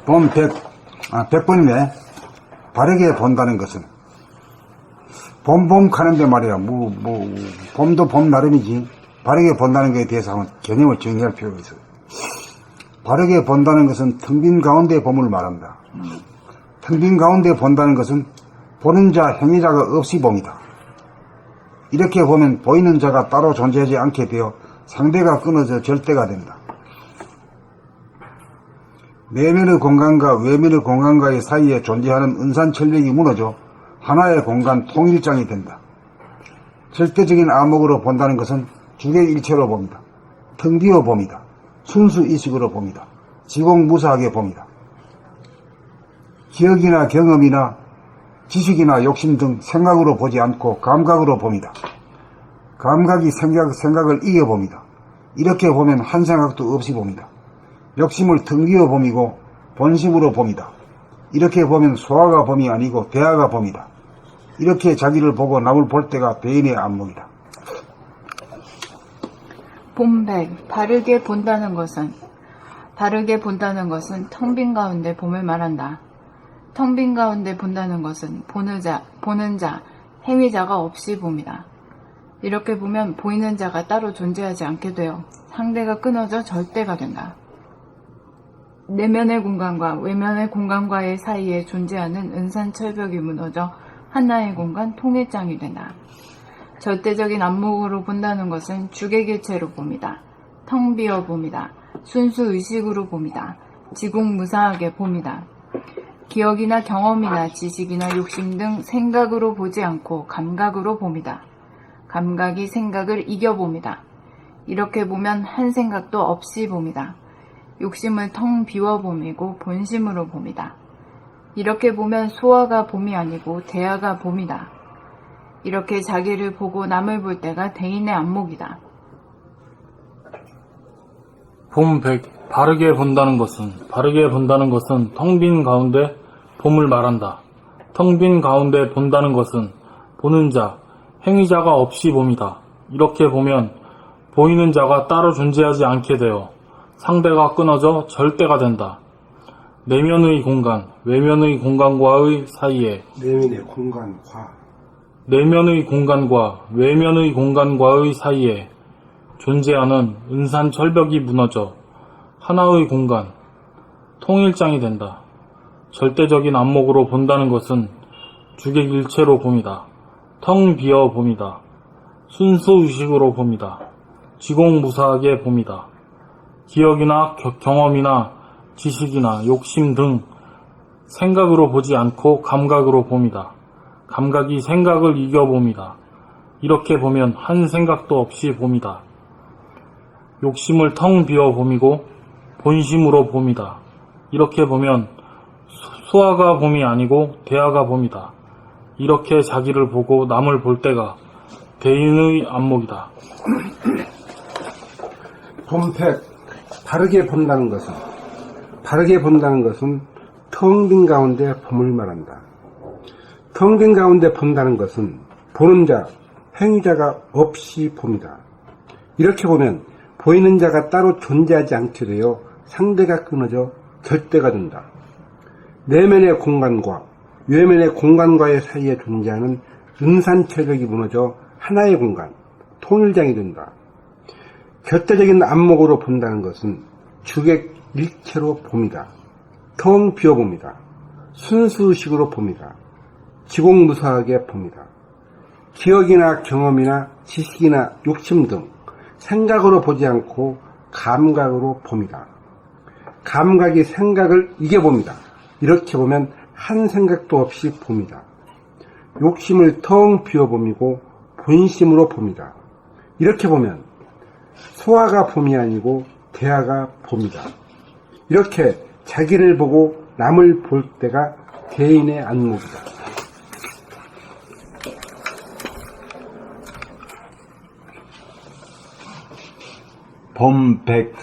봄 100번이네. 바르게 본다는 것은. 봄 가는데 말이야. 봄도 봄 나름이지. 바르게 본다는 것에 대해서 한번 개념을 정리할 필요가 있어. 바르게 본다는 것은 텅 빈 가운데 봄을 말한다. 텅 빈 가운데 본다는 것은 보는 자, 행위자가 없이 봄이다. 이렇게 보면 보이는 자가 따로 존재하지 않게 되어 상대가 끊어져 절대가 된다. 내면의 공간과 외면의 공간과의 사이에 존재하는 은산철벽이 무너져 하나의 공간 통일장이 된다. 절대적인 암흑으로 본다는 것은 주객일체로 봅니다. 텅 비어 봅니다. 순수의식으로 봅니다. 지공무사하게 봅니다. 기억이나 경험이나 지식이나 욕심 등 생각으로 보지 않고 감각으로 봅니다. 감각이 생각을 이겨봅니다. 이렇게 보면 한 생각도 없이 봅니다. 욕심을 텅 비어 봄이고 본심으로 봅니다. 이렇게 보면 소아가 봄이 아니고 대아가 봄이다. 이렇게 자기를 보고 남을 볼 때가 대인의 안목이다. 봄백, 바르게 본다는 것은 텅 빈 가운데 봄을 말한다. 텅 빈 가운데 본다는 것은 보는 자, 행위자가 없이 봅니다. 이렇게 보면 보이는 자가 따로 존재하지 않게 되어 상대가 끊어져 절대가 된다. 내면의 공간과 외면의 공간과의 사이에 존재하는 은산철벽이 무너져 하나의 공간 통일장이 된다. 절대적인 안목으로 본다는 것은 주객일체로 봅니다. 텅 비어 봅니다. 순수의식으로 봅니다. 지공무사하게 봅니다. 기억이나 경험이나 지식이나 욕심 등 생각으로 보지 않고 감각으로 봅니다. 감각이 생각을 이겨봅니다. 이렇게 보면 한 생각도 없이 봅니다. 욕심을 텅 비워 봄이고 본심으로 봅니다. 이렇게 보면 소아가 봄이 아니고 대아가 봄이다. 이렇게 자기를 보고 남을 볼 때가 대인의 안목이다. 봄 100. 바르게 본다는 것은 텅 빈 가운데 봄을 말한다. 텅 빈 가운데 본다는 것은 보는 자, 행위자가 없이 봄이다. 이렇게 보면 보이는 자가 따로 존재하지 않게 되어 상대가 끊어져 절대가 된다. 내면의 공간, 외면의 공간과의 사이에 내면의 공간과 외면의 공간과의 사이에 존재하는 은산철벽이 무너져 하나의 공간, 통일장이 된다. 절대적인 안목으로 본다는 것은 주객일체로 봄이다. 텅 비어 봄이다. 순수의식으로 봄이다. 지공무사하게 봄이다. 기억이나 경험이나 지식이나 욕심 등 생각으로 보지 않고 감각으로 봄이다. 감각이 생각을 이겨봅니다. 이렇게 보면 한 생각도 없이 봄이다. 욕심을 텅 비어 봄이고 본심으로 봄이다. 이렇게 보면 소아가 봄이 아니고 대아가 봄이다. 이렇게 자기를 보고 남을 볼 때가 대인의 안목이다. 봄백, 바르게 본다는 것은 텅 빈 가운데 봄을 말한다. 텅 빈 가운데 본다는 것은 보는 자, 행위자가 없이 봅니다. 이렇게 보면 보이는 자가 따로 존재하지 않게 되어 상대가 끊어져 절대가 된다. 내면의 공간과 외면의 공간과의 사이에 존재하는 은산철벽이 무너져 하나의 공간, 통일장이 된다. 절대적인 안목으로 본다는 것은 주객일체로 봅니다. 텅 비어 봅니다. 순수식으로 봅니다. 지공무사하게 봅니다. 기억이나 경험이나 지식이나 욕심 등 생각으로 보지 않고 감각으로 봅니다. 감각이 생각을 이겨봅니다. 이렇게 보면 한 생각도 없이 봅니다. 욕심을 텅 비워 봄이고 본심으로 봅니다. 이렇게 보면 소아가 봄이 아니고 대아가 봄이다. 이렇게 자기를 보고 남을 볼 때가 대인의 안목이다. 봄 100.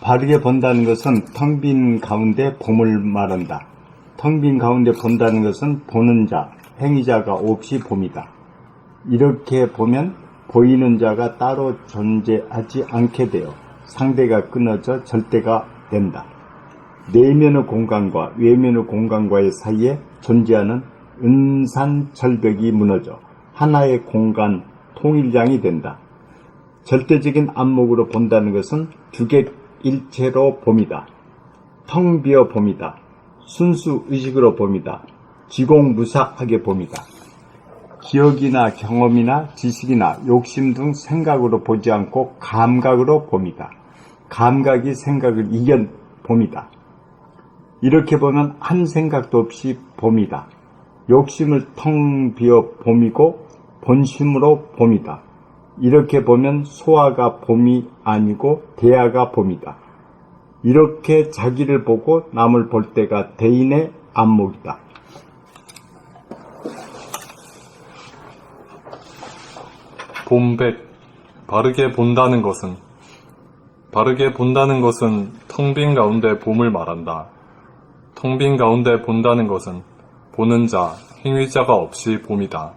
바르게 본다는 것은 텅 빈 가운데 봄을 말한다. 텅 빈 가운데 본다는 것은 보는 자, 행위자가 없이 봄이다. 이렇게 보면 보이는 자가 따로 존재하지 않게 되어 상대가 끊어져 절대가 된다. 내면의 공간과 외면의 공간과의 사이에 존재하는 은산절벽이 무너져 하나의 공간 통일장이 된다. 절대적인 안목으로 본다는 것은 주객일체로 봄이다. 텅 비어 봄이다. 순수 의식으로 봄이다. 지공무사하게 봄이다. 기억이나 경험이나 지식이나 욕심 등 생각으로 보지 않고 감각으로 봄이다. 감각이 생각을 이겨 봄이다. 이렇게 보면 한 생각도 없이 봄이다. 욕심을 텅 비어 봄이고 본심으로 봄이다. 이렇게 보면 소아가 봄이 아니고 대아가 봄이다. 이렇게 자기를 보고 남을 볼 때가 대인의 안목이다. 봄백 바르게 본다는 것은 텅 빈 가운데 봄을 말한다. 텅 빈 가운데 본다는 것은 보는 자, 행위자가 없이 봄이다.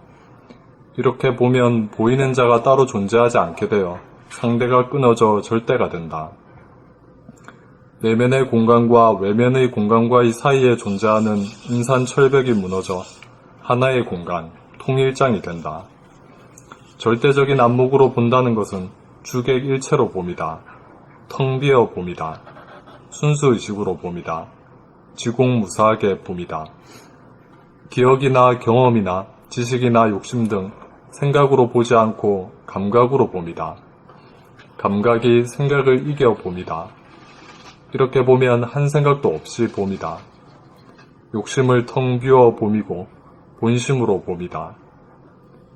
이렇게 보면 보이는 자가 따로 존재하지 않게 되어 상대가 끊어져 절대가 된다. 내면의 공간과 외면의 공간과의 사이에 존재하는 인산철벽이 무너져 하나의 공간, 통일장이 된다. 절대적인 안목으로 본다는 것은 주객일체로 봄이다. 텅 비어 봄이다. 순수의식으로 봄이다. 지공무사하게 봄이다. 기억이나 경험이나 지식이나 욕심 등 생각으로 보지 않고 감각으로 봄이다. 감각이 생각을 이겨 봄이다. 이렇게 보면 한 생각도 없이 봄이다. 욕심을 텅 비워 봄이고 본심으로 봄이다.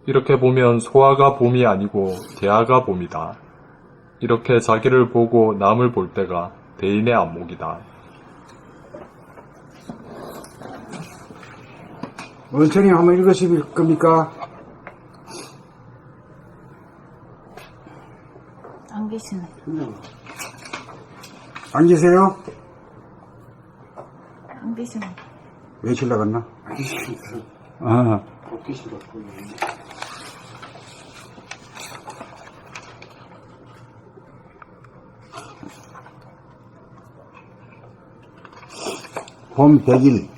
이렇게 보면 소아가 봄이 아니고 대아가 봄이다. 이렇게 자기를 보고 남을 볼 때가 대인의 안목이다. 원천님 한번 읽으실 겁니까? 안 계시네. 안 계세요? 안 계시네. 외출 나갔나? 아, 봄 100일